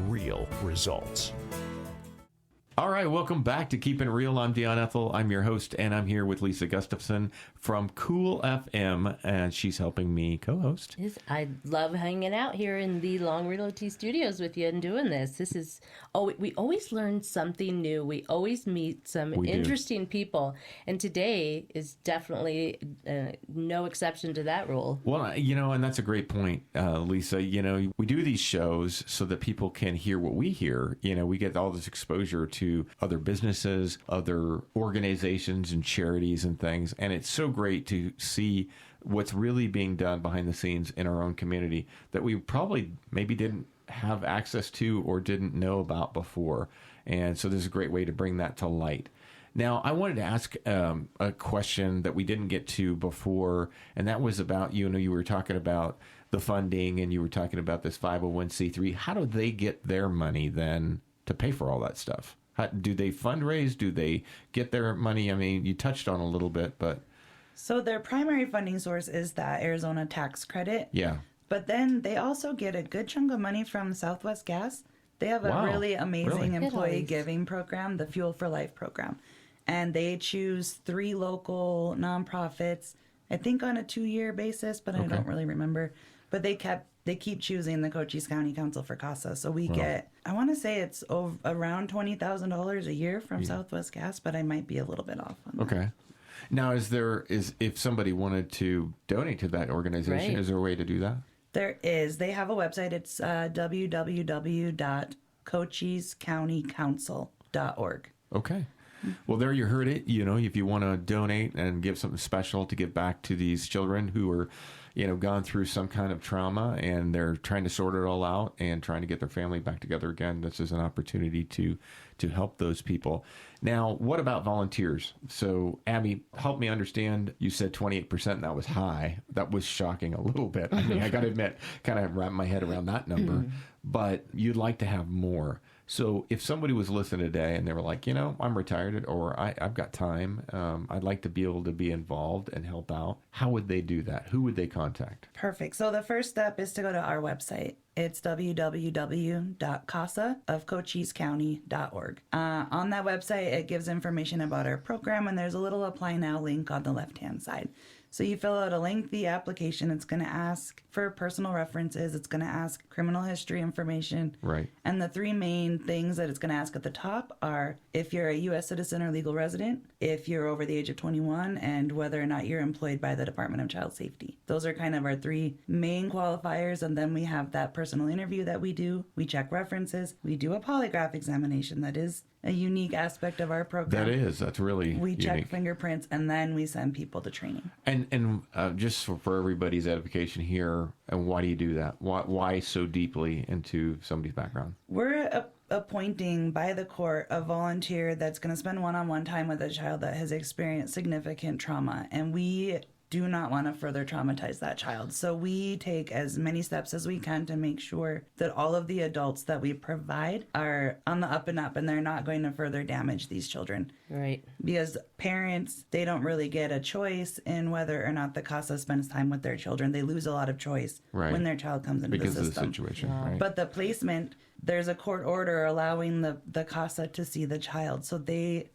real results. All right, welcome back to Keepin' It Real. I'm Dion Ethell. I'm your host, and I'm here with Lisa Gustafson from CoolFM, and she's helping me co-host. Yes, I love hanging out here in the Long Realty studios with you and doing this. This is, we always learn something new. We always meet some interesting people, and today is definitely no exception to that rule. Well, and that's a great point, Lisa. We do these shows so that people can hear what we hear. We get all this exposure to other businesses, other organizations and charities and things. And it's so great to see what's really being done behind the scenes in our own community that we probably maybe didn't have access to or didn't know about before. And so this is a great way to bring that to light. Now, I wanted to ask a question that we didn't get to before, and that was about, you were talking about the funding and you were talking about this 501c3. How do they get their money then to pay for all that stuff? How, do they fundraise? Do they get their money? I mean, you touched on a little bit, but... So their primary funding source is that Arizona tax credit. Yeah. But then they also get a good chunk of money from Southwest Gas. They have a really amazing employee giving program, the Fuel for Life program. And they choose 3 local nonprofits, I think on a 2-year basis, but I don't really remember. But they keep choosing the Cochise County Council for CASA. So we get, I want to say it's around $20,000 a year from Southwest Gas, but I might be a little bit off on that. Now, if somebody wanted to donate to that organization, is there a way to do that? There is. They have a website. It's www.CochiseCountyCouncil.org. Okay. Well, there you heard it. If you want to donate and give something special to give back to these children who are, gone through some kind of trauma and they're trying to sort it all out and trying to get their family back together again, this is an opportunity to help those people. Now, what about volunteers? So, Abby, help me understand. You said 28%. That was high. That was shocking a little bit. I mean, I got to admit, kind of wrap my head around that number. But you'd like to have more. So if somebody was listening today and they were like, I'm retired or I've got time, I'd like to be able to be involved and help out, how would they do that? Who would they contact? Perfect. So the first step is to go to our website. It's www.casaofcochisecounty.org. On that website, it gives information about our program, and there's a little Apply Now link on the left-hand side. So you fill out a lengthy application. It's going to ask for personal references. It's going to ask criminal history information. Right. And the 3 main things that it's going to ask at the top are if you're a U.S. citizen or legal resident, if you're over the age of 21, and whether or not you're employed by the Department of Child Safety. Those are kind of our 3 main qualifiers. And then we have that personal interview that we do. We check references. We do a polygraph examination. That is a unique aspect of our program. That's really We check unique. fingerprints, and then we send people to training. And just for everybody's edification here, and why do you do that? Why so deeply into somebody's background? We're appointing by the court a volunteer that's going to spend one-on-one time with a child that has experienced significant trauma. And we do not want to further traumatize that child. So we take as many steps as we can to make sure that all of the adults that we provide are on the up and up, and they're not going to further damage these children. Right. Because parents, they don't really get a choice in whether or not the CASA spends time with their children. They lose a lot of choice when their child comes into the system. Because of the situation, right. But the placement, there's a court order allowing the CASA to see the child. So they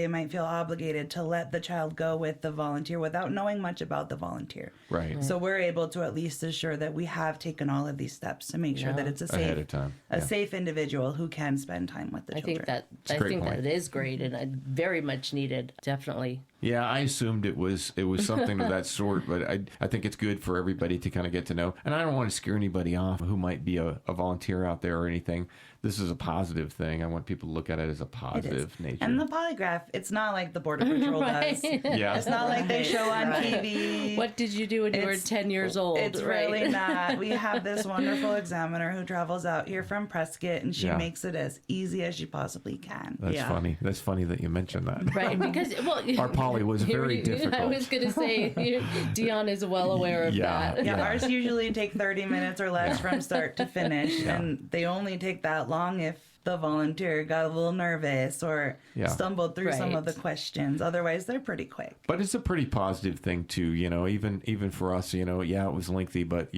might feel obligated to let the child go with the volunteer without knowing much about the volunteer. Right. So we're able to at least assure that we have taken all of these steps to make sure that it's a safe, ahead of time. safe individual who can spend time with the children. I think that is great and very much needed. Definitely. Yeah, I assumed it was something of that sort, but I think it's good for everybody to kind of get to know. And I don't want to scare anybody off who might be a volunteer out there or anything. This is a positive thing. I want people to look at it as a positive nature. And the polygraph, it's not like the Border Patrol does. Yeah. It's not like they show on TV. What did you do when you were 10 years old? It's really not. We have this wonderful examiner who travels out here from Prescott, and she makes it as easy as she possibly can. That's funny. That's funny that you mentioned that. Right, because our poly was very difficult. I was going to say, Dion is well aware of that. Yeah, ours usually take 30 minutes or less from start to finish, and they only take that long if the volunteer got a little nervous or stumbled through some of the questions. Otherwise, they're pretty quick. But it's a pretty positive thing too, even for us, it was lengthy, but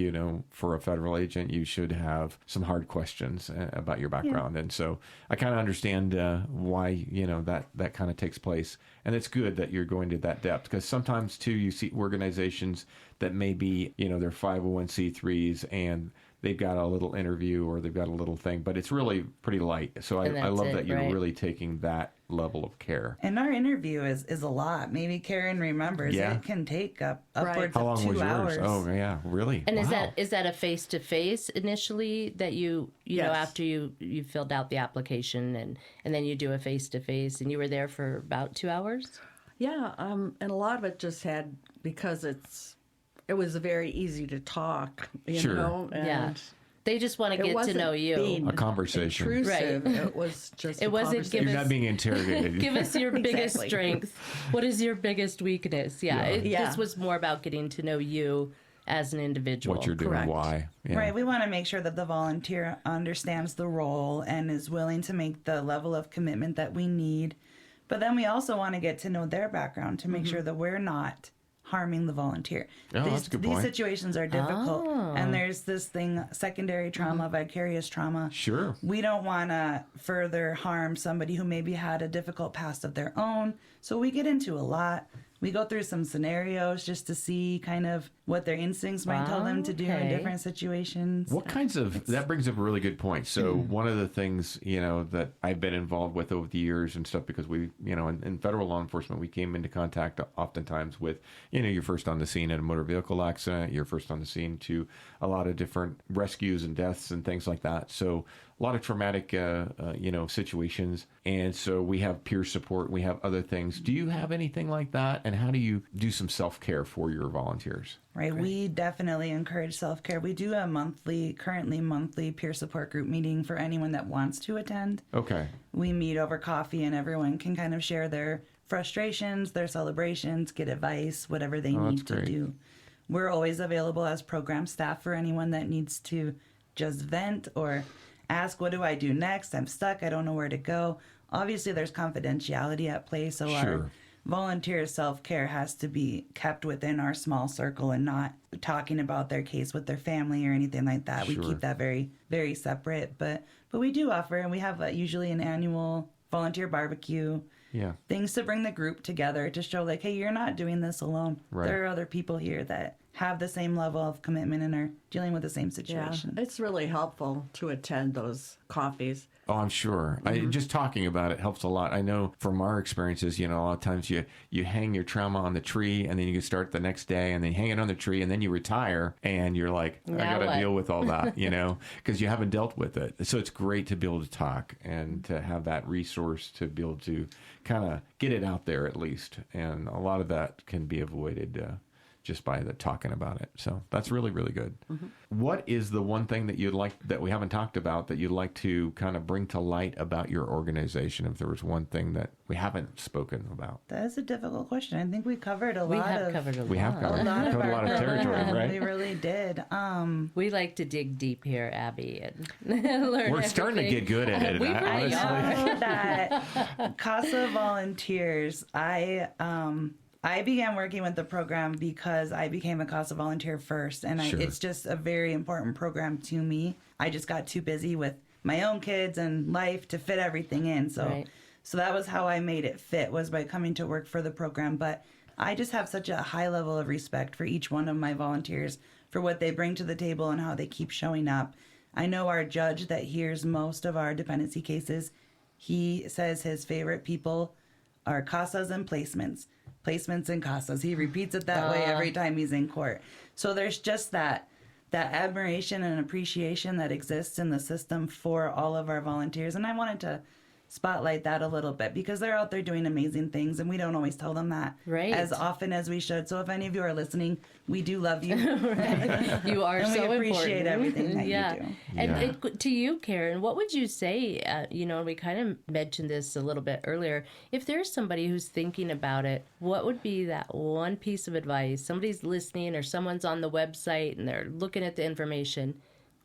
for a federal agent, you should have some hard questions about your background. And so I kind of understand why, that kind of takes place. And it's good that you're going to that depth, because sometimes too, you see organizations that may be, they're 501c3s and they've got a little interview or they've got a little thing, but it's really pretty light. So I love that you're really taking that level of care. And our interview is a lot. Maybe Karen remembers it can take upwards How long of 2 was hours. Yours? Oh yeah, really? And is that a face-to-face initially that you know, after you filled out the application and then you do a face-to-face, and you were there for about 2 hours? Yeah, and a lot of it just had, because it was very easy to talk, you know? And they just want to get to know you. A conversation. Intrusive. Right. It was just it wasn't You're not being interrogated. Give us your biggest strength. What is your biggest weakness? This was more about getting to know you as an individual. What you're doing, why. Yeah. Right, we want to make sure that the volunteer understands the role and is willing to make the level of commitment that we need. But then we also want to get to know their background to make sure that we're not harming the volunteer. That's a good point. These situations are difficult, and there's this thing, secondary trauma, vicarious trauma. Sure. We don't want to further harm somebody who maybe had a difficult past of their own, so we get into a lot. We go through some scenarios just to see kind of what their instincts might tell them to do in different situations. What kinds of, that brings up a really good point. So one of the things, that I've been involved with over the years and stuff, because we, in federal law enforcement, we came into contact oftentimes with, you're first on the scene at a motor vehicle accident, you're first on the scene to a lot of different rescues and deaths and things like that. So a lot of traumatic, situations. And so we have peer support, we have other things. Do you have anything like that? And how do you do some self-care for your volunteers? Right. We definitely encourage self-care. We do a currently monthly peer support group meeting for anyone that wants to attend. Okay. We meet over coffee and everyone can kind of share their frustrations, their celebrations, get advice, whatever they need to do. We're always available as program staff for anyone that needs to just vent or ask, what do I do next? I'm stuck. I don't know where to go. Obviously, there's confidentiality at play, so our volunteer self-care has to be kept within our small circle and not talking about their case with their family or anything like that. We keep that very, very separate. But we do offer, and we have usually an annual volunteer barbecue. Yeah. Things to bring the group together to show, like, hey, you're not doing this alone. Right. There are other people here that have the same level of commitment and are dealing with the same situation. Yeah, it's really helpful to attend those coffees. Oh, I'm sure. Just talking about it helps a lot. I know from our experiences, a lot of times you hang your trauma on the tree and then you can start the next day and then hang it on the tree and then you retire and you're like, I got to deal with all that, because you haven't dealt with it. So it's great to be able to talk and to have that resource to be able to kind of get it out there at least. And a lot of that can be avoided just by the talking about it. So that's really, really good. What is the one thing that you'd like, that we haven't talked about, that you'd like to kind of bring to light about your organization? If there was one thing that we haven't spoken about. That is a difficult question. I think we covered a lot. We have covered a lot of territory, right? We really did. We like to dig deep here, Abby, and learn. We're starting to get good at it. We really are. That CASA volunteers, I began working with the program because I became a CASA volunteer first, and it's just a very important program to me. I just got too busy with my own kids and life to fit everything in. So that was how I made it fit, was by coming to work for the program. But I just have such a high level of respect for each one of my volunteers, for what they bring to the table and how they keep showing up. I know our judge that hears most of our dependency cases, he says his favorite people are CASAs and placements and CASAs. He repeats it that way every time he's in court. So there's just that admiration and appreciation that exists in the system for all of our volunteers. And I wanted to spotlight that a little bit, because they're out there doing amazing things, and we don't always tell them that as often as we should. So if any of you are listening, we do love you. You are and so we appreciate important. everything that you do. And to you, Karen, what would you say, we kind of mentioned this a little bit earlier, if there's somebody who's thinking about it, what would be that one piece of advice? Somebody's listening, or someone's on the website and they're looking at the information.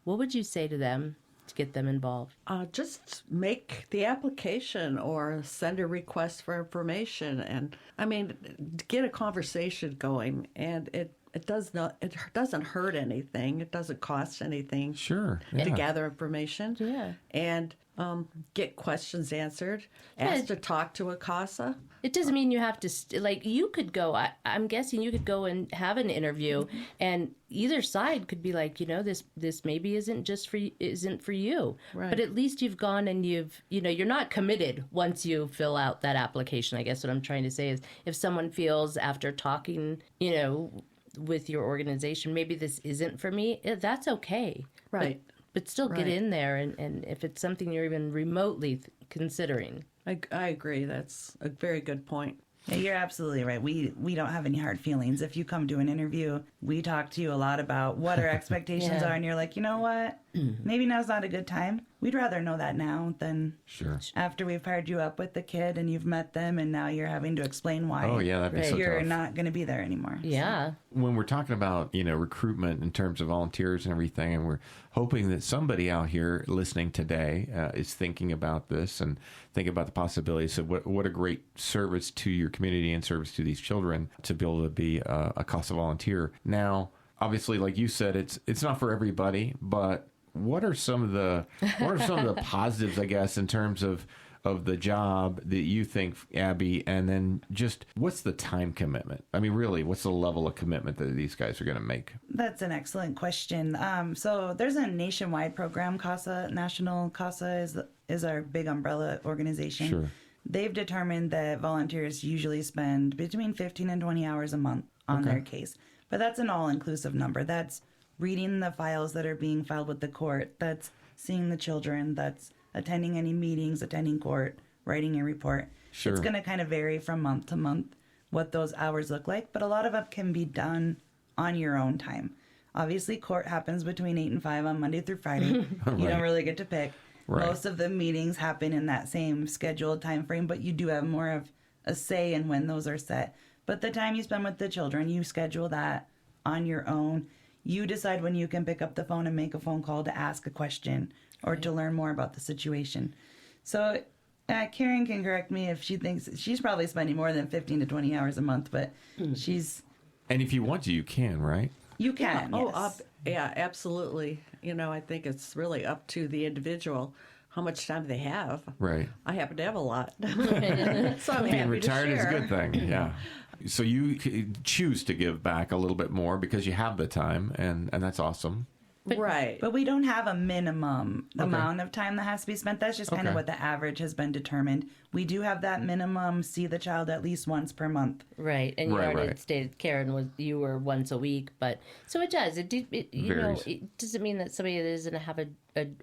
What would you say to them to get them involved? Just make the application or send a request for information, and get a conversation going. And it doesn't hurt anything. It doesn't cost anything. Sure. To gather information. Yeah. And get questions answered. Ask to talk to a CASA. It doesn't mean you have to, you could go, I'm guessing you could go and have an interview, and either side could be like, this maybe isn't for you. Right. But at least you've gone and you're not committed once you fill out that application. I guess what I'm trying to say is, if someone feels after talking, with your organization, maybe this isn't for me, that's okay. Right. But still get in there, and if it's something you're even remotely considering. I agree. That's a very good point. Yeah, you're absolutely right. We don't have any hard feelings. If you come to an interview, we talk to you a lot about what our expectations are, and you're like, you know what? Maybe now's not a good time. We'd rather know that now than after we've paired you up with the kid and you've met them, and now you're having to explain why that'd be so you're tough. not going to be there anymore. Yeah. So. When we're talking about, recruitment in terms of volunteers and everything, and we're hoping that somebody out here listening today is thinking about this and thinking about the possibilities of what a great service to your community and service to these children to be able to be a CASA volunteer. Now, obviously, like you said, it's not for everybody, but what are some of the positives, I guess, in terms of the job that you think, Abby, and then just what's the time commitment? I mean, really, what's the level of commitment that these guys are going to make? That's an excellent question. So there's a nationwide program, CASA. National CASA is our big umbrella organization. Sure. They've determined that volunteers usually spend between 15 and 20 hours a month on their case. But that's an all-inclusive number. That's reading the files that are being filed with the court. That's seeing the children. That's attending any meetings, attending court, writing a report. Sure. It's going to kind of vary from month to month what those hours look like, but a lot of it can be done on your own time. Obviously, court happens between 8 and 5 on Monday through Friday. Right. You don't really get to pick. Right. Most of the meetings happen in that same scheduled time frame, but you do have more of a say in when those are set. But the time you spend with the children, you schedule that on your own. You decide when you can pick up the phone and make a phone call to ask a question or to learn more about the situation. So Karen can correct me if she thinks she's probably spending more than 15 to 20 hours a month, but she's... And if you want to, you can, right? You can, yes. Absolutely. I think it's really up to the individual how much time they have. Right. I happen to have a lot. So I'm Being happy retired to share. is a good thing, yeah. So you choose to give back a little bit more because you have the time, and that's awesome. Right. But we don't have a minimum amount of time that has to be spent. That's just kind of what the average has been determined. We do have that minimum, see the child at least once per month. Right. And you already stated, Karen, you were once a week. But so it does. It doesn't mean that somebody that doesn't have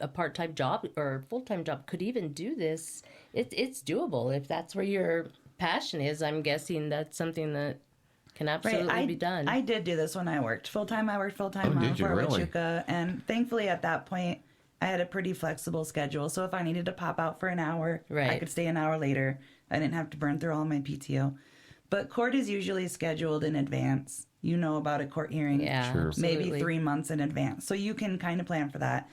a part-time job or a full-time job could even do this. It's doable if that's where your passion is. I'm guessing that's something that can absolutely be done. I did do this when I worked full-time. I worked full-time Oh, on did you Fort really? Huachuca, and thankfully at that point, I had a pretty flexible schedule. So if I needed to pop out for an hour, Right. I could stay an hour later. I didn't have to burn through all my PTO. But court is usually scheduled in advance. You know about a court hearing Yeah, Sure. maybe absolutely. 3 months in advance. So you can kind of plan for that.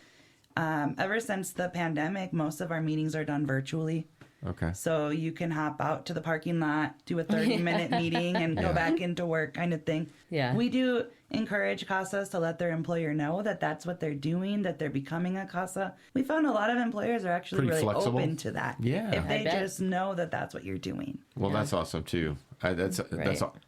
Ever since the pandemic, most of our meetings are done virtually. Okay. So you can hop out to the parking lot, do a 30-minute meeting, and go back into work kind of thing. Yeah. We do encourage CASAs to let their employer know that that's what they're doing, that they're becoming a CASA. We found a lot of employers are actually Pretty really flexible. open to that. Yeah. If they I bet. just know that that's what you're doing. Well, that's awesome too. That's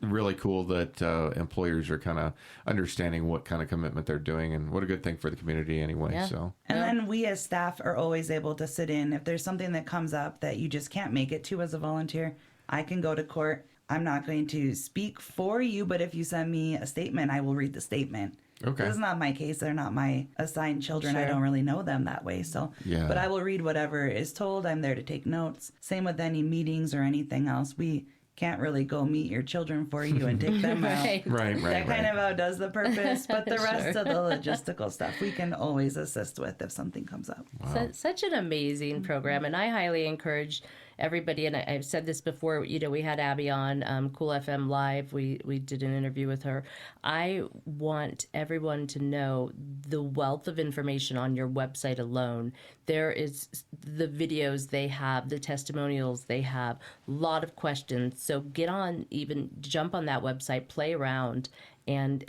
really cool that employers are kind of understanding what kind of commitment they're doing, and what a good thing for the community anyway. Yeah. So And then we as staff are always able to sit in. If there's something that comes up that you just can't make it to as a volunteer, I can go to court. I'm not going to speak for you, but if you send me a statement, I will read the statement. Okay. This is not my case. They're not my assigned children. I Sure. don't really know them that way. So, Yeah. But I will read whatever is told. I'm there to take notes. Same with any meetings or anything else. We can't really go meet your children for you and take them Right. out. right. That kind of outdoes the purpose. But the rest Sure. of the logistical stuff we can always assist with if something comes up. Such an amazing program, and I highly encourage everybody. And I've said this before. You know, we had Abby on CoolFM Live. We did an interview with her. I want everyone to know the wealth of information on your website alone. There is the videos they have, the testimonials they have, a lot of questions. So get on, even jump on that website, play around. And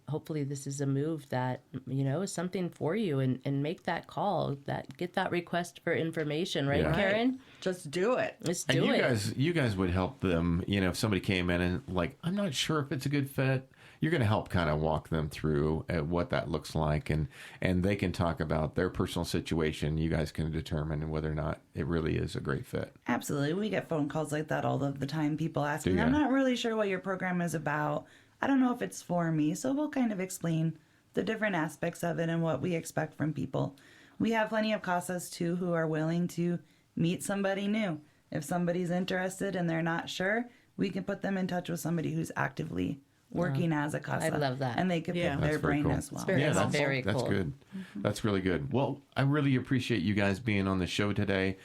hopefully this is a move that, you know, is something for you, and make that call, get that request for information, right, Yeah. Karen? Just do it. Let's And do you it. you guys would help them, you know, if somebody came in and like, I'm not sure if it's a good fit. You're going to help kind of walk them through what that looks like, and they can talk about their personal situation. You guys can determine whether or not it really is a great fit. Absolutely. We get phone calls like that all of the time. People ask me, ya? I'm not really sure what your program is about. I don't know if it's for me. So we'll kind of explain the different aspects of it and what we expect from people. We have plenty of CASAs too who are willing to meet somebody new. If somebody's interested and they're not sure, we can put them in touch with somebody who's actively working as a CASA. I love that. And they can Yeah. pick That's their very brain cool. as well. very- Yeah, That's very that's cool. good. That's really good. Well, I really appreciate you guys being on the show today.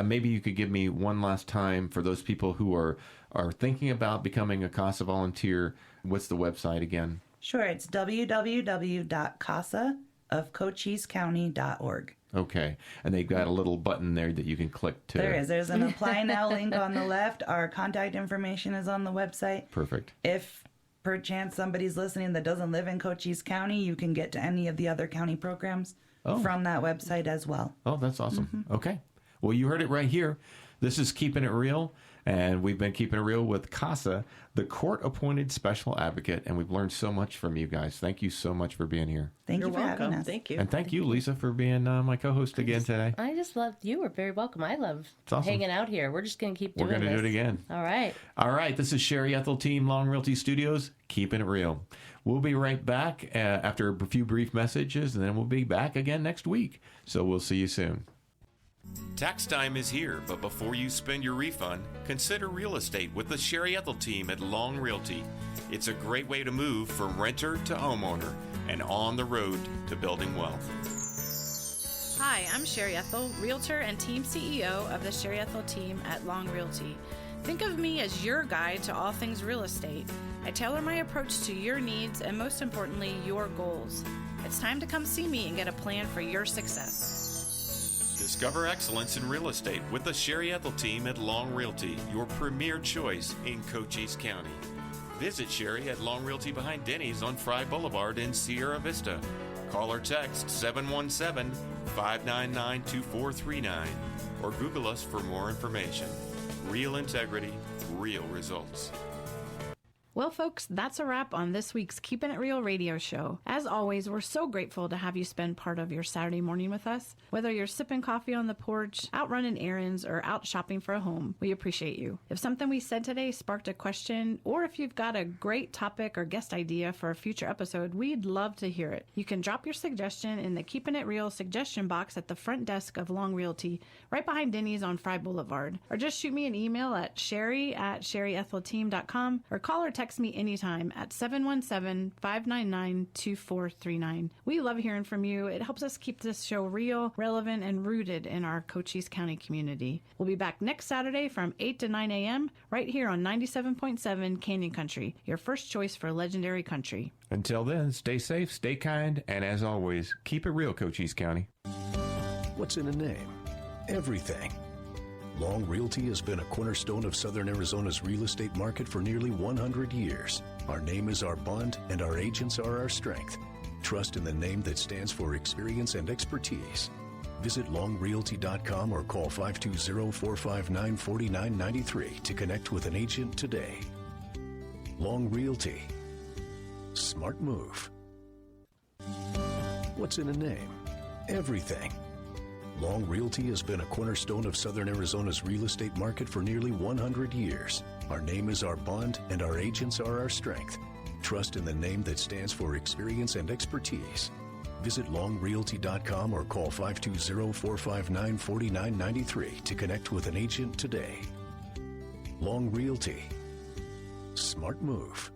Maybe you could give me one last time for those people who are thinking about becoming a CASA volunteer. What's the website again? Sure, it's www.casaofcochisecounty.org. Okay. And they've got a little button there that you can click to. There is. There's an apply now link on the left. Our contact information is on the website. Perfect. If perchance somebody's listening that doesn't live in Cochise County, you can get to any of the other county programs from that website as well. Oh, that's awesome. Okay. Well, you heard it right here. This is Keeping It Real, and we've been keeping it real with CASA, the court-appointed special advocate, and we've learned so much from you guys. Thank you so much for being here. Thank You're you for welcome. having us. Thank you. And thank you, Lisa, for being my co-host again today. I just love you. Are very welcome. I love awesome. hanging out here. We're just going to keep doing We're going to this. do it again. All right. All right, this is Sherry Ethell Team, Long Realty Studios, keeping it real. We'll be right back after a few brief messages, and then we'll be back again next week. So we'll see you soon. Tax time is here, but before you spend your refund, consider real estate with the Sherry Ethell Team at Long Realty. It's a great way to move from renter to homeowner and on the road to building wealth. Hi, I'm Sherry Ethell, Realtor and Team CEO of the Sherry Ethell Team at Long Realty. Think of me as your guide to all things real estate. I tailor my approach to your needs and, most importantly, your goals. It's time to come see me and get a plan for your success. Discover excellence in real estate with the Sherry Ethell Team at Long Realty, your premier choice in Cochise County. Visit Sherry at Long Realty behind Denny's on Fry Boulevard in Sierra Vista. Call or text 717-599-2439 or Google us for more information. Real integrity, real results. Well, folks, that's a wrap on this week's Keepin' It Real radio show. As always, we're so grateful to have you spend part of your Saturday morning with us. Whether you're sipping coffee on the porch, out running errands, or out shopping for a home, we appreciate you. If something we said today sparked a question, or if you've got a great topic or guest idea for a future episode, we'd love to hear it. You can drop your suggestion in the Keepin' It Real suggestion box at the front desk of Long Realty, right behind Denny's on Fry Boulevard. Or just shoot me an email at sherry@sherryethelteam.com or call or text text me anytime at 717-599-2439. We love hearing from you. It helps us keep this show real, relevant, and rooted in our Cochise County community. We'll be back next Saturday from 8 to 9 a.m. right here on 97.7 Canyon Country, your first choice for legendary country. Until then, stay safe, stay kind, and as always, keep it real, Cochise County. What's in a name? Everything. Long Realty has been a cornerstone of Southern Arizona's real estate market for nearly 100 years. Our name is our bond, and our agents are our strength. Trust in the name that stands for experience and expertise. Visit longrealty.com or call 520-459-4993 to connect with an agent today. Long Realty. Smart move. What's in a name? Everything. Long Realty has been a cornerstone of Southern Arizona's real estate market for nearly 100 years. Our name is our bond, and our agents are our strength. Trust in the name that stands for experience and expertise. Visit longrealty.com or call 520-459-4993 to connect with an agent today. Long Realty. Smart move.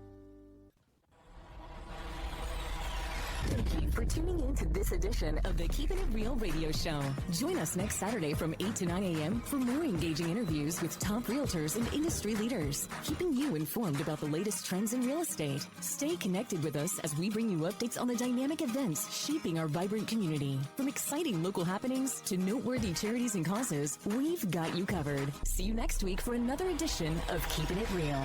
Thank you for tuning in to this edition of the Keepin' It Real radio show. Join us next Saturday from 8 to 9 a.m. for more engaging interviews with top realtors and industry leaders, keeping you informed about the latest trends in real estate. Stay connected with us as we bring you updates on the dynamic events shaping our vibrant community. From exciting local happenings to noteworthy charities and causes, we've got you covered. See you next week for another edition of Keepin' It Real.